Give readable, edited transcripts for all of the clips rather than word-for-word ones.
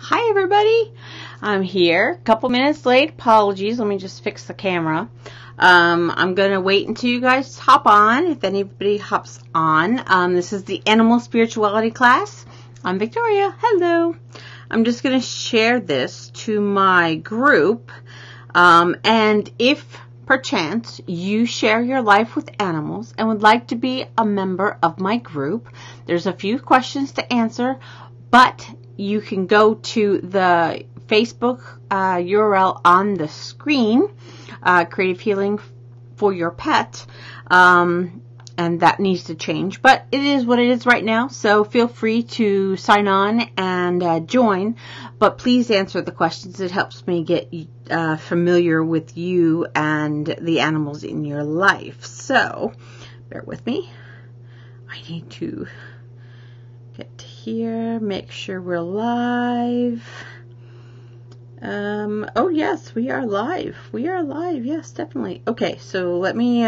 Hi everybody, I'm here, a couple minutes late, apologies, let me just fix the camera. I'm going to wait until you guys hop on, if anybody hops on. This is the Animal Spirituality class. I'm Victoria, hello. I'm just going to share this to my group, and if perchance you share your life with animals and would like to be a member of my group, there's a few questions to answer, but you can go to the Facebook URL on the screen, Creative Healing for Your Pet, and that needs to change, but it is what it is right now, so feel free to sign on and join, but please answer the questions. It helps me get familiar with you and the animals in your life. So bear with me, I need to get to here, make sure we're live. Oh yes, we are live. We are live. Yes, definitely. Okay, so let me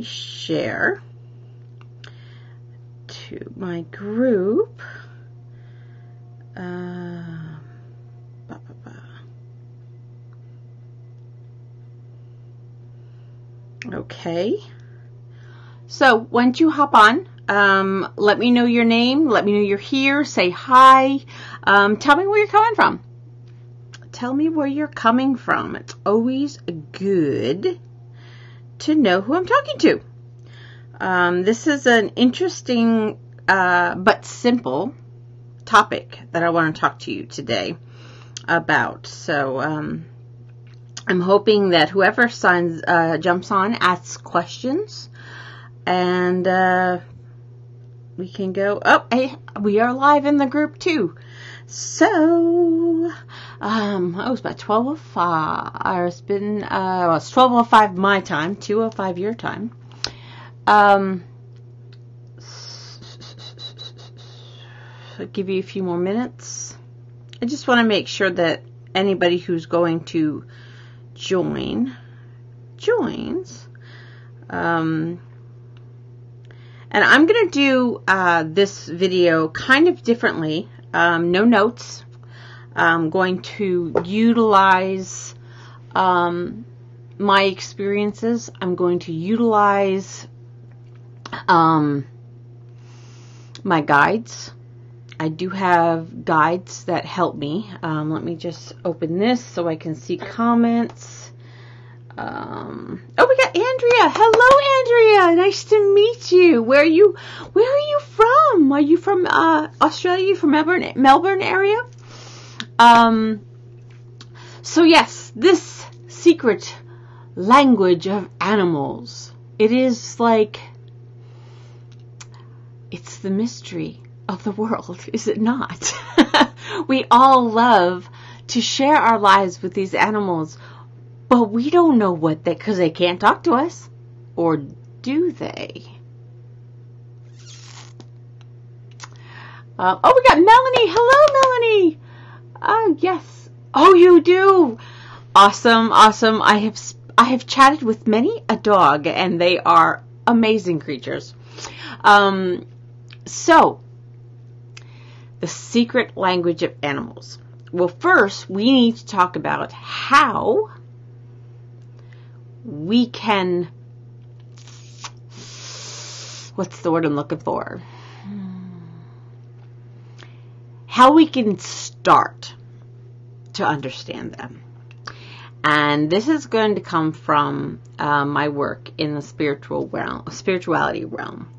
share to my group. Okay. So once you hop on, let me know your name, let me know you're here, say hi, tell me where you're coming from. Tell me where you're coming from. It's always good to know who I'm talking to. This is an interesting but simple topic that I want to talk to you today about. So I'm hoping that whoever jumps on asks questions, and we can go. Oh, hey, we are live in the group too. So, it's about 12:05. It's been, well, it's 12:05 my time, 2:05 your time. I'll give you a few more minutes. I just want to make sure that anybody who's going to joins. And I'm going to do this video kind of differently. No notes. I'm going to utilize my experiences. I'm going to utilize my guides. I do have guides that help me. Let me just open this so I can see comments. Oh, we got Andrea. Hello, Andrea. Nice to meet you. Where are you from? Are you from Australia? Are you from Melbourne area? So yes, this secret language of animals. It is like, it's the mystery of the world, is it not? We all love to share our lives with these animals, but we don't know what because they can't talk to us. Or do they? Oh, we got Melanie. Hello, Melanie. Oh, yes. Oh, you do. Awesome, awesome. I have chatted with many a dog, and they are amazing creatures. So, the secret language of animals. Well, first, we need to talk about how we can, what's the word I'm looking for? How we can start to understand them. And this is going to come from my work in the spirituality realm.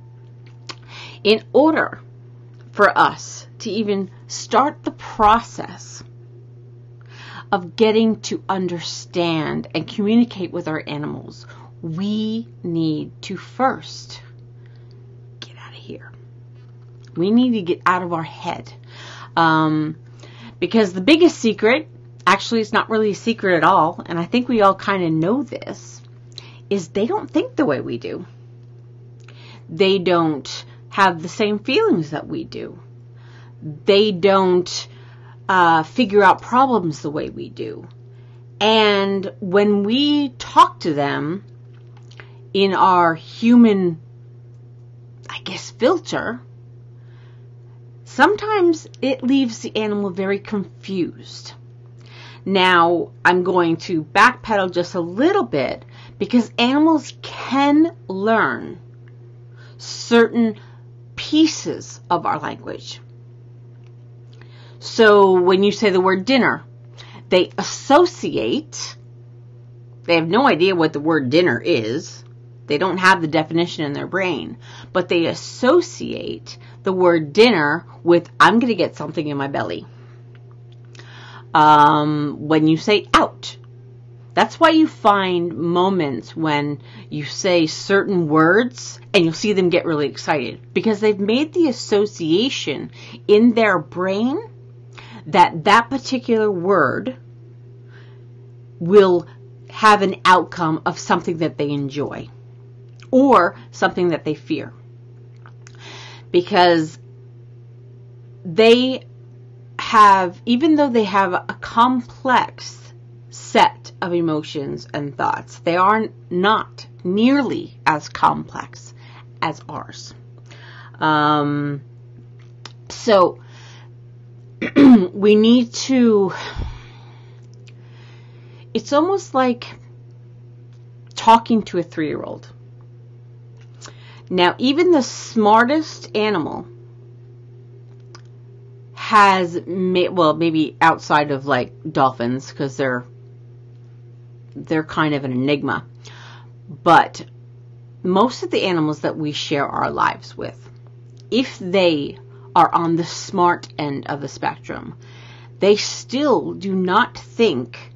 In order for us to even start the process of getting to understand and communicate with our animals, we need to first get out of here. We need to get out of our head. Because the biggest secret, actually it's not really a secret at all, and I think we all kind of know this, is they don't think the way we do. They don't have the same feelings that we do. They don't figure out problems the way we do. And when we talk to them in our human, I guess, filter, sometimes it leaves the animal very confused. Now, I'm going to backpedal just a little bit because animals can learn certain pieces of our language. So when you say the word dinner, they associate, they have no idea what the word dinner is. They don't have the definition in their brain, but they associate the word dinner with, I'm going to get something in my belly. When you say out, that's why you find moments when you say certain words and you'll see them get really excited because they've made the association in their brain that that particular word will have an outcome of something that they enjoy or something that they fear. Because they have, even though they have a complex set of emotions and thoughts, they are not nearly as complex as ours. So we need to, it's almost like talking to a 3-year-old. Now, even the smartest animal has, well, maybe outside of like dolphins, because they're kind of an enigma, but most of the animals that we share our lives with, if they are on the smart end of the spectrum, they still do not think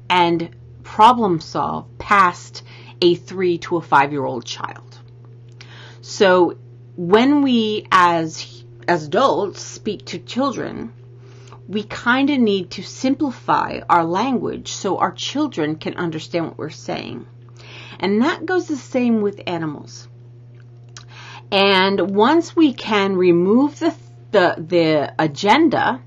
and problem solve past a 3 to a 5-year-old child. So when we as adults speak to children, we kind of need to simplify our language so our children can understand what we're saying. And that goes the same with animals. And once we can remove the agenda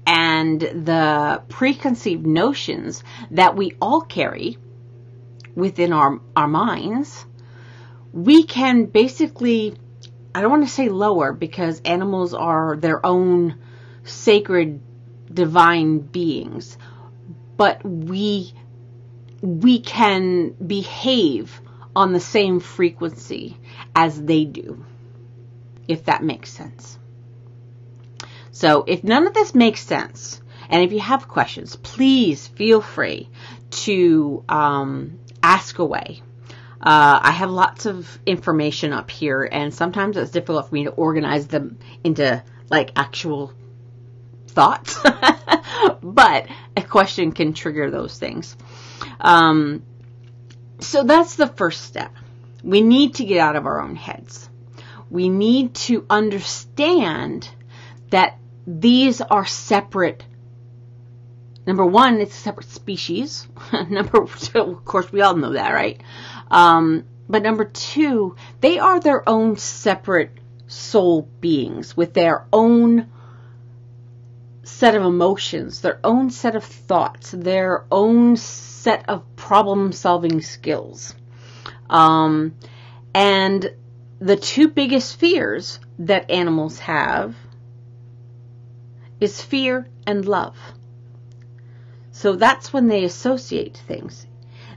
and the preconceived notions that we all carry within our minds, we can basically, I don't want to say lower, because animals are their own sacred divine beings, but we can behave on the same frequency as they do, if that makes sense. So if none of this makes sense, and if you have questions, please feel free to ask away. I have lots of information up here, and sometimes it's difficult for me to organize them into like actual thoughts, but a question can trigger those things. So that's the first step. We need to get out of our own heads. We need to understand that these are separate. Number one, it's a separate species. Number two, of course, we all know that, right? But number two, they are their own separate soul beings with their own set of emotions, their own set of thoughts, their own set of problem-solving skills. And the two biggest fears that animals have is fear and love. So that's when they associate things.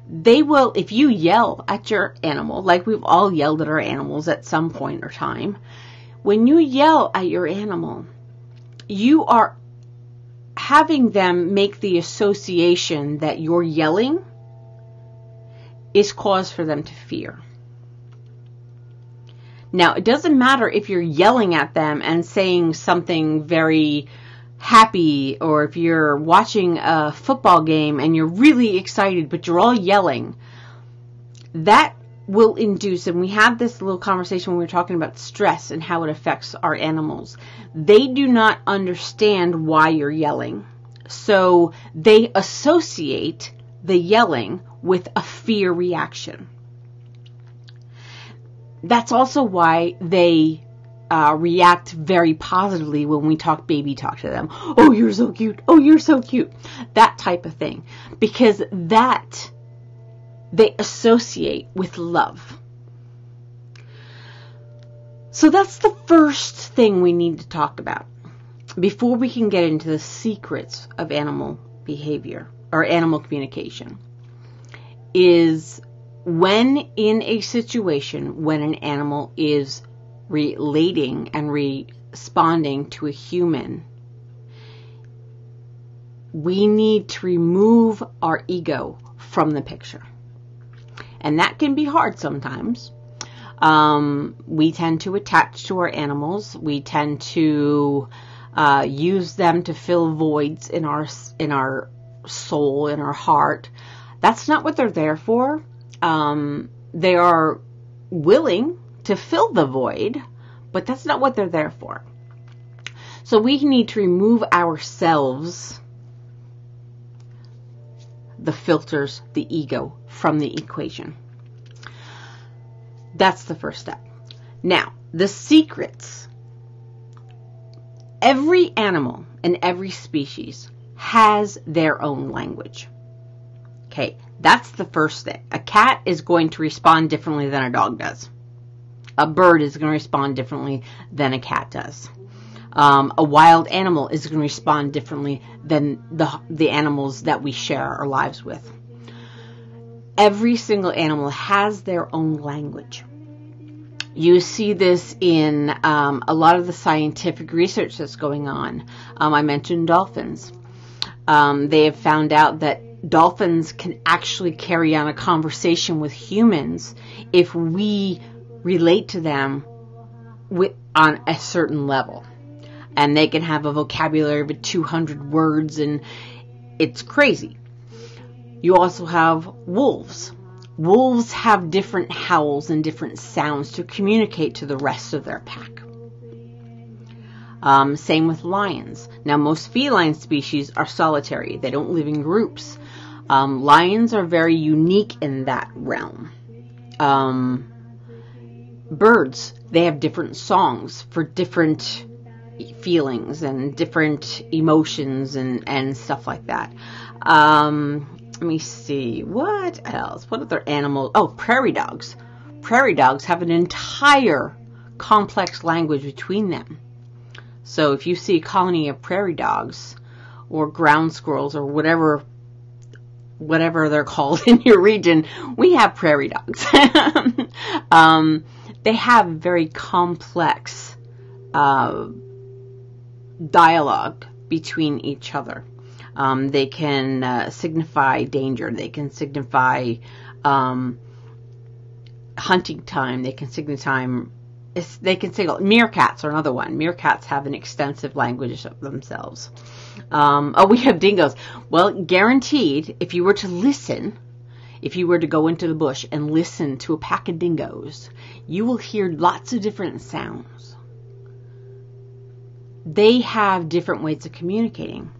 They will, if you yell at your animal, like we've all yelled at our animals at some point or time, when you yell at your animal, you are having them make the association that your yelling is cause for them to fear. Now, it doesn't matter if you're yelling at them and saying something very happy, or if you're watching a football game and you're really excited, but you're all yelling. That will induce, and we had this little conversation when we were talking about stress and how it affects our animals. They do not understand why you're yelling. So they associate the yelling with a fear reaction. That's also why they react very positively when we talk baby talk to them. Oh, you're so cute. Oh, you're so cute. That type of thing. Because that they associate with love. So that's the first thing we need to talk about before we can get into the secrets of animal behavior or animal communication, is when in a situation when an animal is relating and responding to a human, we need to remove our ego from the picture. And that can be hard sometimes. We tend to attach to our animals. We tend to use them to fill voids in our soul, in our heart. That's not what they're there for. They are willing to fill the void, but that's not what they're there for. So we need to remove ourselves, the filters, the ego, from the equation. That's the first step. Now, the secrets. Every animal and every species has their own language. Okay, that's the first thing. A cat is going to respond differently than a dog does. A bird is going to respond differently than a cat does. A wild animal is going to respond differently than the animals that we share our lives with. Every single animal has their own language. You see this in a lot of the scientific research that's going on. I mentioned dolphins. They have found out that dolphins can actually carry on a conversation with humans if we relate to them on a certain level. And they can have a vocabulary of 200 words, and it's crazy. You also have wolves. Wolves have different howls and different sounds to communicate to the rest of their pack. Same with lions. Now, most feline species are solitary. They don't live in groups. Lions are very unique in that realm. Birds, they have different songs for different feelings and different emotions and stuff like that. Let me see. What else? What other animals? Oh, prairie dogs. Prairie dogs have an entire complex language between them. So if you see a colony of prairie dogs or ground squirrels or whatever they're called in your region, we have prairie dogs. They have very complex dialogue between each other. They can signify danger. They can signify hunting time. They can signify meerkats are another one. Meerkats have an extensive language of themselves. We have dingoes. Well, guaranteed, if you were to go into the bush and listen to a pack of dingoes, you will hear lots of different sounds. They have different ways of communicating.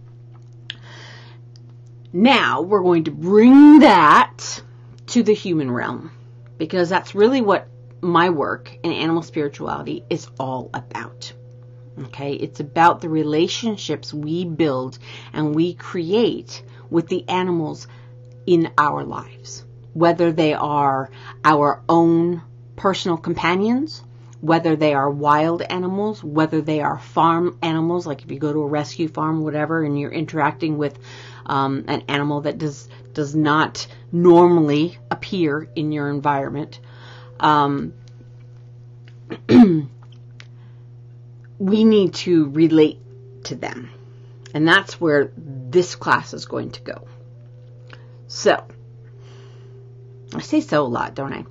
Now, we're going to bring that to the human realm, because that's really what my work in animal spirituality is all about. Okay? It's about the relationships we build and we create with the animals in our lives, whether they are our own personal companions, whether they are wild animals, whether they are farm animals, like if you go to a rescue farm, whatever, and you're interacting with an animal that does not normally appear in your environment. We need to relate to them. And that's where this class is going to go. So, I say so a lot, don't I?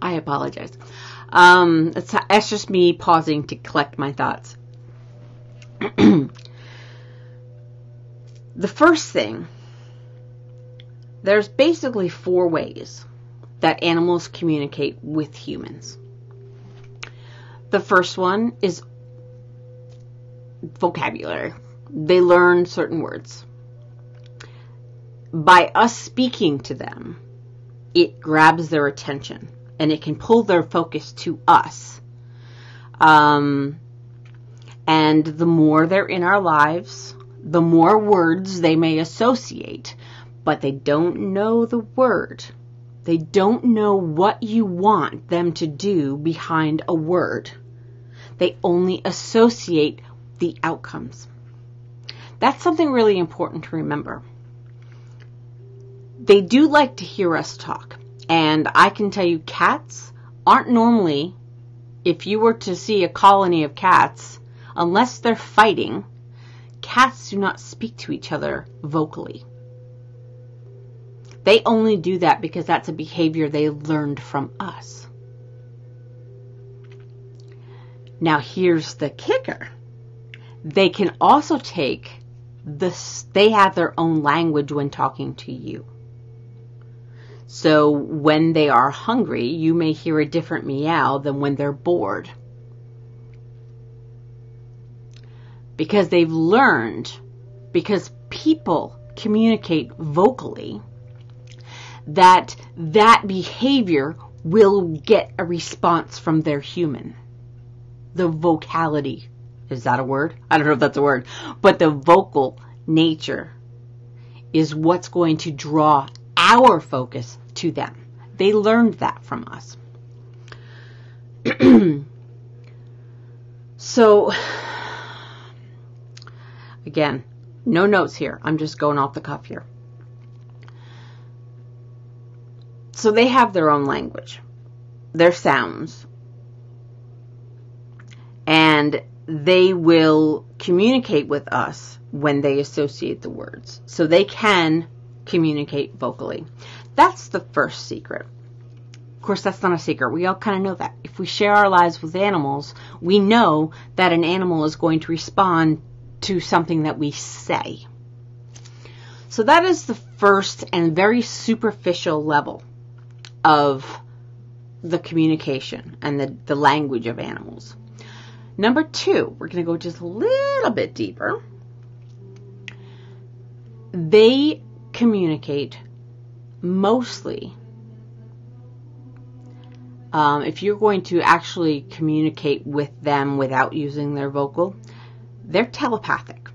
I apologize. That's just me pausing to collect my thoughts. The first thing, there's basically 4 ways that animals communicate with humans. The first one is vocabulary. They learn certain words. By us speaking to them, it grabs their attention and it can pull their focus to us. And the more they're in our lives, the more words they may associate, but they don't know the word. They don't know what you want them to do behind a word. They only associate the outcomes. That's something really important to remember. They do like to hear us talk. And I can tell you, cats aren't normally, if you were to see a colony of cats, unless they're fighting, cats do not speak to each other vocally. They only do that because that's a behavior they learned from us. Now here's the kicker. They can also take this, they have their own language when talking to you. So when they are hungry, you may hear a different meow than when they're bored. Because they've learned, because people communicate vocally, that behavior will get a response from their human. The vocality, is that a word? I don't know if that's a word, but the vocal nature is what's going to draw our focus to them. They learned that from us. So, again, no notes here. I'm just going off the cuff here. So they have their own language, their sounds, and they will communicate with us when they associate the words. So they can communicate vocally. That's the first secret. Of course, that's not a secret. We all kind of know that. If we share our lives with animals, we know that an animal is going to respond to something that we say. So that is the first and very superficial level of the communication and the language of animals. Number two, we're going to go just a little bit deeper. They communicate mostly, if you're going to actually communicate with them without using their vocal, they're telepathic.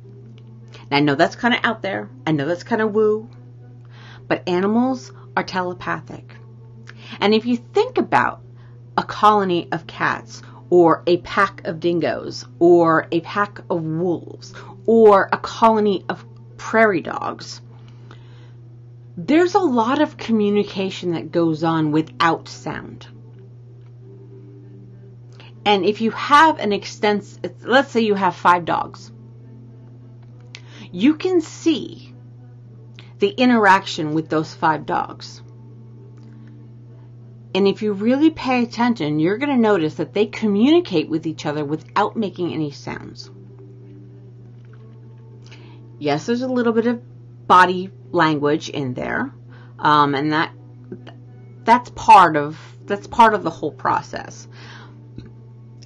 Now, I know that's kind of out there. I know that's kind of woo. But animals are telepathic. And if you think about a colony of cats, or a pack of dingoes, or a pack of wolves, or a colony of prairie dogs, there's a lot of communication that goes on without sound. And if you have an extensive, let's say you have 5 dogs, you can see the interaction with those 5 dogs. And if you really pay attention, you're going to notice that they communicate with each other without making any sounds. Yes, there's a little bit of body language in there, and that's part of the whole process.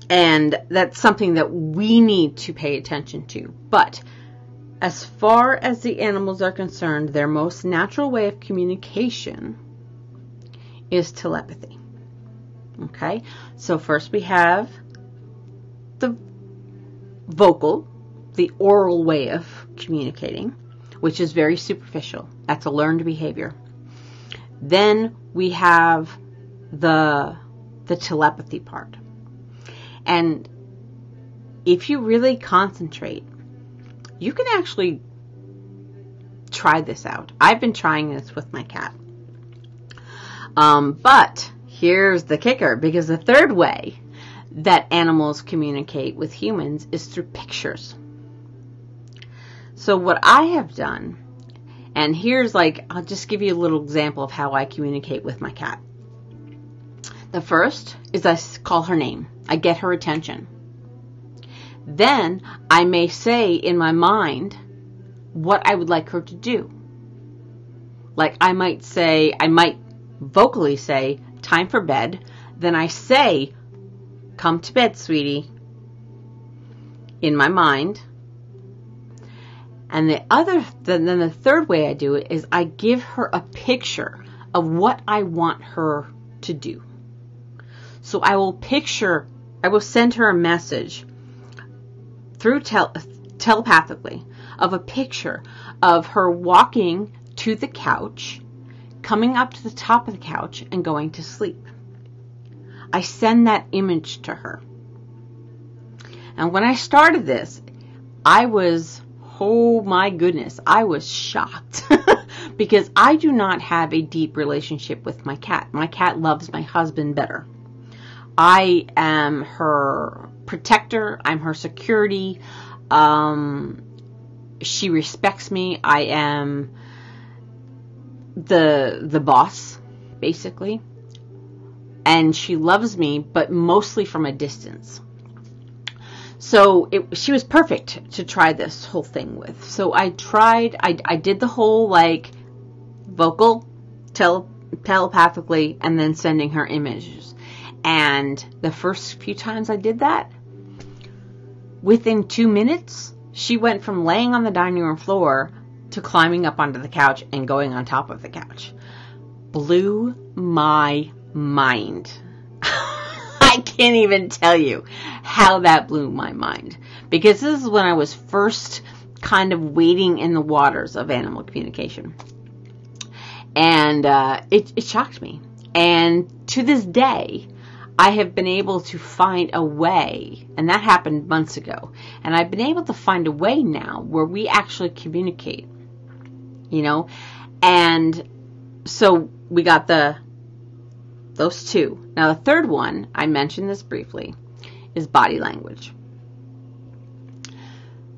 And that's something that we need to pay attention to. But as far as the animals are concerned, their most natural way of communication is telepathy. Okay? So first we have the vocal, the oral way of communicating, which is very superficial. That's a learned behavior. Then we have the telepathy part. And if you really concentrate, you can actually try this out. I've been trying this with my cat. But here's the kicker, because the third way that animals communicate with humans is through pictures. So what I have done, and here's I'll just give you a little example of how I communicate with my cat. The first is I call her name. I get her attention. Then I may say in my mind what I would like her to do. I might vocally say, time for bed. Then I say, come to bed, sweetie, in my mind. And then the third way I do it is I give her a picture of what I want her to do. So I will send her a message through telepathically of a picture of her walking to the couch, coming up to the top of the couch and going to sleep. I send that image to her. And when I started this, I was, oh my goodness, I was shocked because I do not have a deep relationship with my cat. My cat loves my husband better. I am her protector. I'm her security. She respects me. I am the boss, basically. And she loves me, but mostly from a distance. So she was perfect to try this whole thing with. So I did the whole like vocal, telepathically, and then sending her images. And the first few times I did that, within 2 minutes, she went from laying on the dining room floor to climbing up onto the couch and going on top of the couch. Blew my mind. I can't even tell you how that blew my mind. Because this is when I was first kind of wading in the waters of animal communication. And it shocked me. And to this day, I have been able to find a way, and that happened months ago, and I've been able to find a way now where we actually communicate, you know, and so we got those two. Now the third one, I mentioned this briefly, is body language.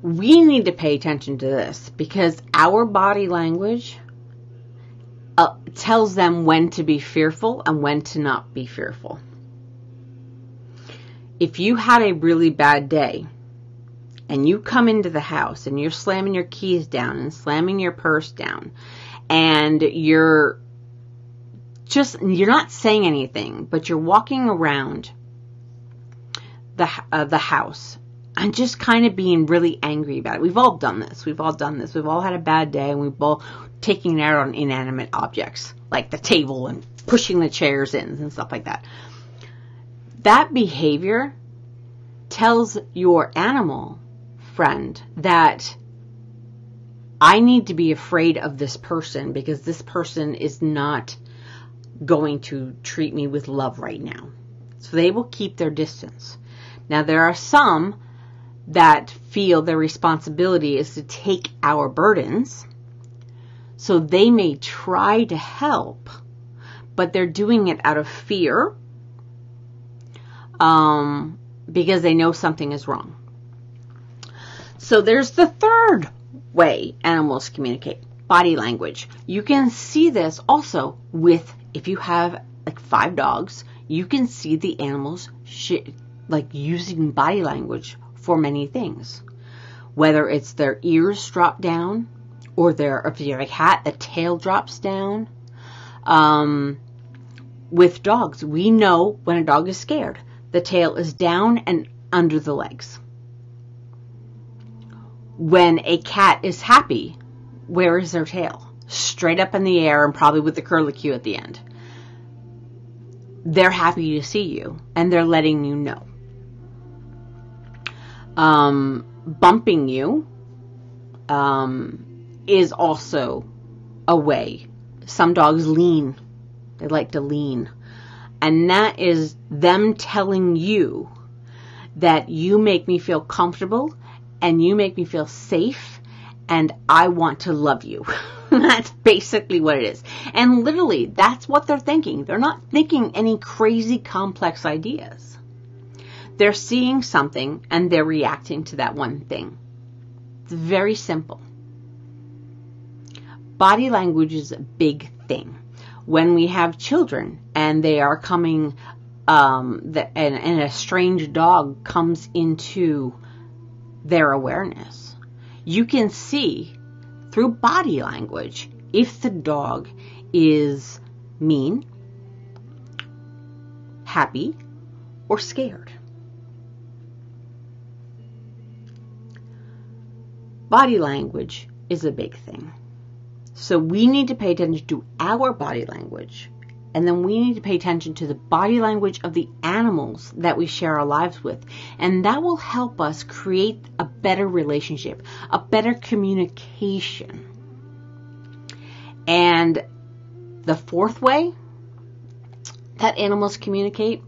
We need to pay attention to this because our body language tells them when to be fearful and when to not be fearful. If you had a really bad day and you come into the house and you're slamming your keys down and slamming your purse down and you're not saying anything, but you're walking around the house and just kind of being really angry about it. We've all done this. We've all had a bad day and we've all taken it out on inanimate objects like the table and pushing the chairs in and stuff like that. That behavior tells your animal friend that I need to be afraid of this person because this person is not going to treat me with love right now. So they will keep their distance. Now there are some that feel their responsibility is to take our burdens. So they may try to help, but they're doing it out of fear. Because they know something is wrong. So there's the third way animals communicate, body language. You can see this also with, if you have like 5 dogs, you can see the animals like using body language for many things. Whether it's their ears drop down, or if you have a cat, the tail drops down. With dogs, we know when a dog is scared. The tail is down and under the legs. When a cat is happy, where is their tail? Straight up in the air and probably with the curlicue at the end. They're happy to see you and they're letting you know. Bumping you is also a way. Some dogs lean. They like to lean. And that is them telling you that you make me feel comfortable and you make me feel safe and I want to love you. That's basically what it is. And literally, that's what they're thinking. They're not thinking any crazy complex ideas. They're seeing something and they're reacting to that one thing. It's very simple. Body language is a big thing. When we have children and they are coming, and a strange dog comes into their awareness, you can see through body language if the dog is mean, happy, or scared. Body language is a big thing. So we need to pay attention to our body language, and then we need to pay attention to the body language of the animals that we share our lives with. And that will help us create a better relationship, a better communication. And The fourth way that animals communicate,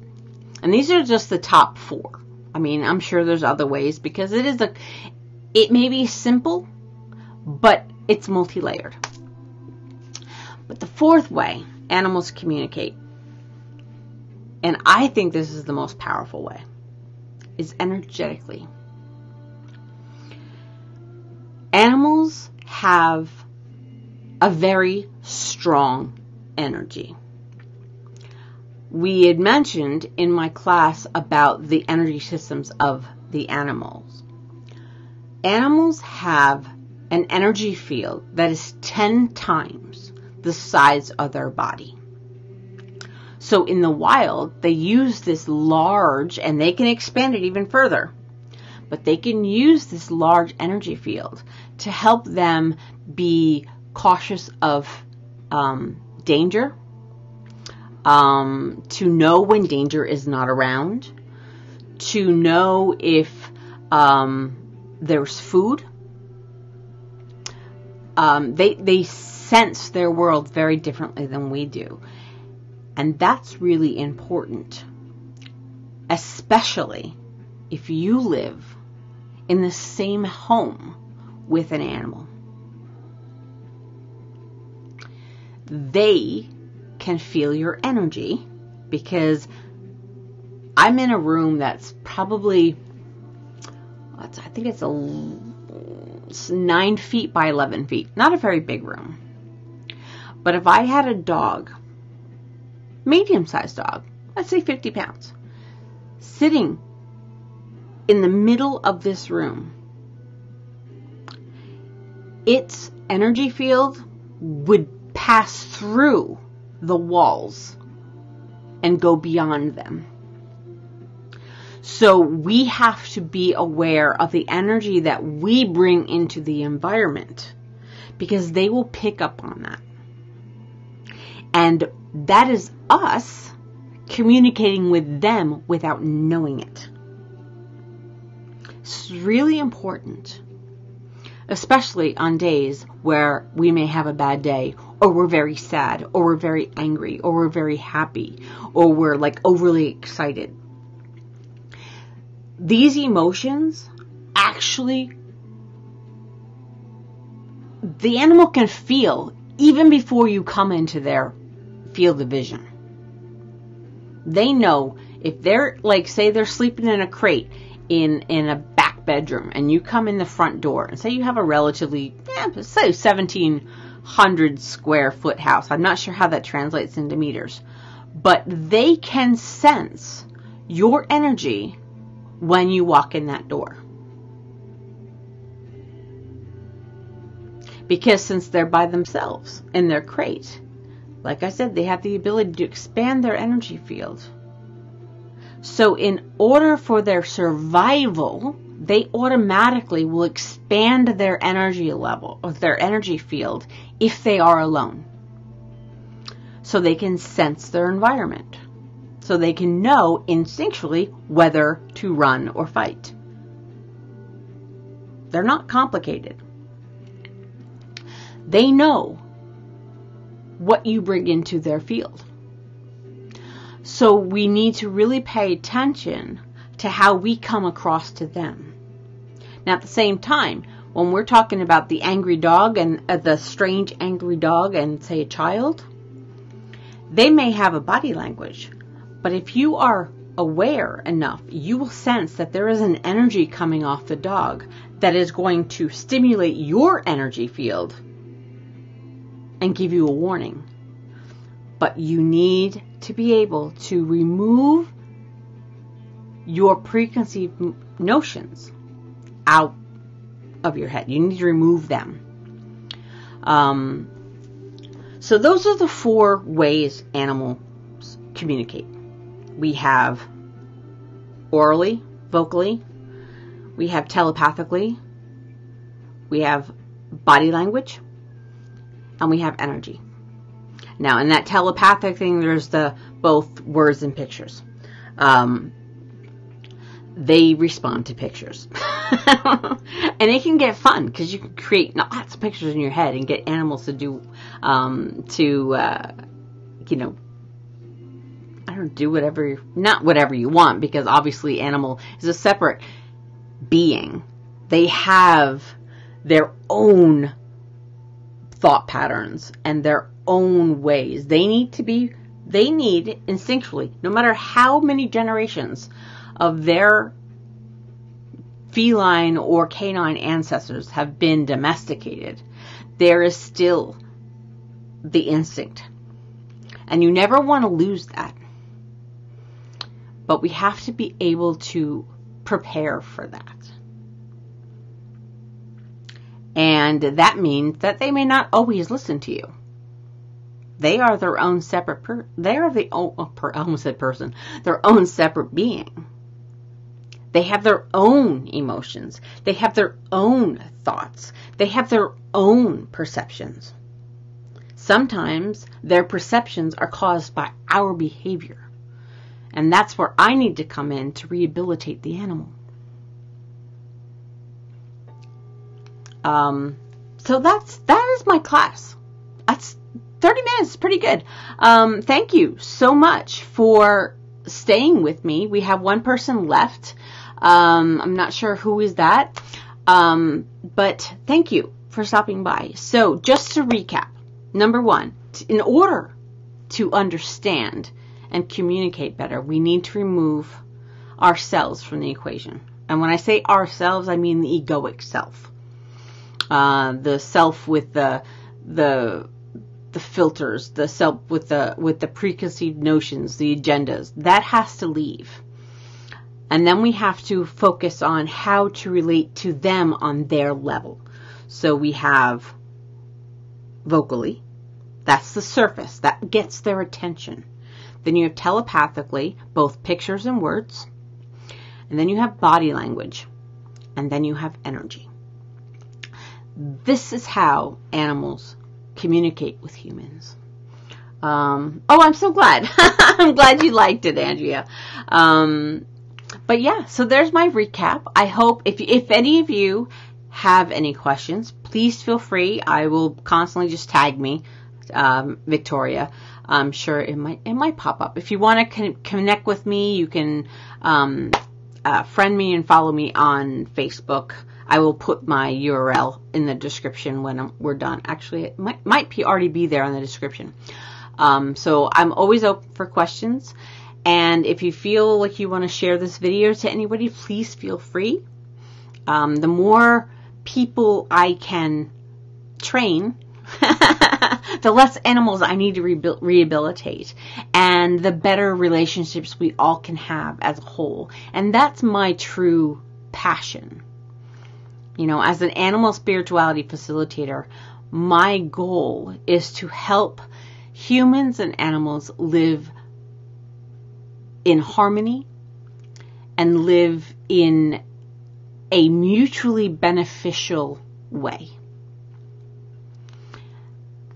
and these are just the top 4. I mean, I'm sure there's other ways because it may be simple, but it's multi-layered. But the fourth way animals communicate, and I think this is the most powerful way, is energetically. Animals have a very strong energy. We had mentioned in my class about the energy systems of the animals. Animals have an energy field that is 10 times the size of their body. So in the wild, they use this large, and they can expand it even further, but they can use this large energy field to help them be cautious of danger, to know when danger is not around, to know if there's food. They sense their world very differently than we do. And that's really important, especially if you live in the same home with an animal. They can feel your energy because I'm in a room that's probably, I think it's 9 feet by 11 feet. Not a very big room. But if I had a dog, medium-sized dog, let's say 50 pounds, sitting in the middle of this room, its energy field would pass through the walls and go beyond them. So we have to be aware of the energy that we bring into the environment, because they will pick up on that. And that is us communicating with them without knowing it. It's really important, especially on days where we may have a bad day, or we're very sad, or we're very angry, or we're very happy, or we're like overly excited. These emotions actually, the animal can feel even before you come into their field of vision. They know if they're, like, say they're sleeping in a crate in a back bedroom, and you come in the front door, and say you have a relatively, say 1,700 square foot house. I'm not sure how that translates into meters, but they can sense your energy when you walk in that door. Because since they're by themselves in their crate, like I said, they have the ability to expand their energy field. So in order for their survival, they automatically will expand their energy level, or their energy field, if they are alone. So they can sense their environment. So they can know instinctually whether to run or fight. They're not complicated. They know what you bring into their field. So we need to really pay attention to how we come across to them. Now, at the same time, when we're talking about the angry dog and the strange angry dog and, say, a child, they may have a body language. But if you are aware enough, you will sense that there is an energy coming off the dog that is going to stimulate your energy field and give you a warning. But you need to be able to remove your preconceived notions out of your head. You need to remove them. So those are the 4 ways animals communicate. We have orally, vocally, we have telepathically, we have body language, and we have energy. Now, in that telepathic thing, there's both words and pictures. they respond to pictures. And it can get fun because you can create lots of pictures in your head and get animals to do, do whatever, not whatever you want, because obviously animal is a separate being. They have their own thought patterns and their own ways. They need instinctually, no matter how many generations of their feline or canine ancestors have been domesticated, there is still the instinct. And you never want to lose that. But we have to be able to prepare for that. And that means that they may not always listen to you. They are their own separate their own separate being. They have their own emotions. They have their own thoughts. They have their own perceptions. Sometimes their perceptions are caused by our behavior. And that's where I need to come in to rehabilitate the animal. So that is my class. That's 30 minutes, pretty good. Thank you so much for staying with me. We have one person left. I'm not sure who is that. But thank you for stopping by. So just to recap, number one, in order to understand and communicate better, we need to remove ourselves from the equation. And when I say ourselves, I mean the egoic self. The self with the filters, the self with the preconceived notions, the agendas. That has to leave. And then we have to focus on how to relate to them on their level. So we have vocally, that's the surface, that gets their attention. Then you have telepathically, both pictures and words. And then you have body language. And then you have energy. This is how animals communicate with humans. I'm so glad. I'm glad you liked it, Andrea. But yeah, so there's my recap. I hope if any of you have any questions, please feel free. I will constantly just tag me, Victoria. I'm sure it might pop up. If you want to connect with me, you can friend me and follow me on Facebook. I will put my URL in the description when we're done. Actually, it might already be there in the description. So I'm always open for questions. And if you feel like you want to share this video to anybody, please feel free. The more people I can train, the less animals I need to rehabilitate, and the better relationships we all can have as a whole. And that's my true passion. You know, as an animal spirituality facilitator, my goal is to help humans and animals live in harmony and live in a mutually beneficial way.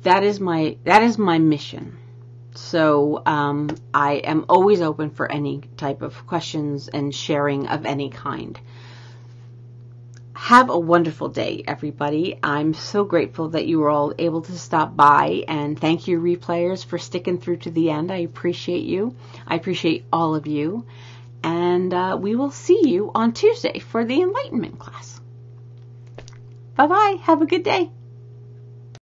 That is my mission. So I am always open for any type of questions and sharing of any kind. Have a wonderful day, everybody. I'm so grateful that you were all able to stop by, and thank you, replayers, for sticking through to the end. I appreciate you. I appreciate all of you. And we will see you on Tuesday for the Enlightenment class. Bye-bye. Have a good day.